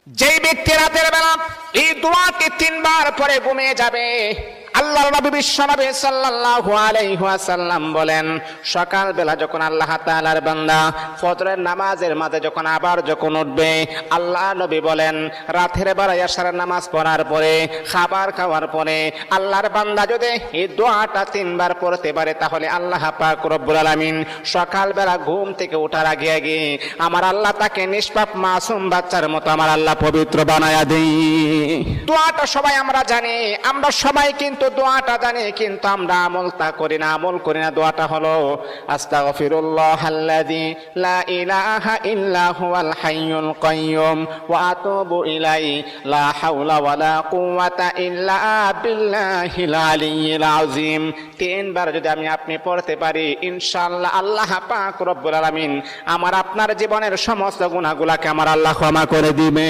যেই ব্যক্তি রাতের বেলা এই দোয়াটি 3 বার পরে ঘুমিয়ে যাবে, আল্লাহর নবী বিশ্বনবী সাল্লাল্লাহু আলাইহি ওয়াসাল্লাম বলেন, সকাল বেলা যখন আল্লাহ তাআলার বান্দা ফজরের নামাজের মাঝে যখন উঠবে, আল্লাহ নবী বলেন রাতের বেলা এশারের নামাজ পড়ার পরে, খাবার খাওয়ার পরে আল্লাহর বান্দা যদি এই দোয়াটা 3 বার পড়তে পারে, তাহলে আল্লাহ পাক রব্বুল আলামিন সকাল বেলা ঘুম থেকে ওঠার আগে আগে আমার আল্লাহ তাকে নিষ্পাপ মাসুম বাচ্চার মতো আমার আল্লাহ পবিত্র বানায়া দেই। দোয়াটা সবাই আমরা জানি, আমরা সবাই কিন্তু দোয়াটা জানি, কিন্তু আমরা আমল করি না। দোয়াটা হলো আস্তাগফিরুল্লাহাল্লাযী লা ইলাহা ইল্লা হুয়াল হাইয়ুল কাইয়্যুম ওয়া আতুবু ইলাইহি লা হাওলা ওয়ালা কুওয়াতা ইল্লা বিল্লাহিল আলিয়্যিল আযীম। 3 বার যদি আপনি পড়তে পারি, ইনশাআল্লাহ আল্লাহ পাক রব্বুল আলামিন আমার আপনার জীবনের সমস্ত গুনাহগুলোকে আমার আল্লাহ ক্ষমা করে দিবে।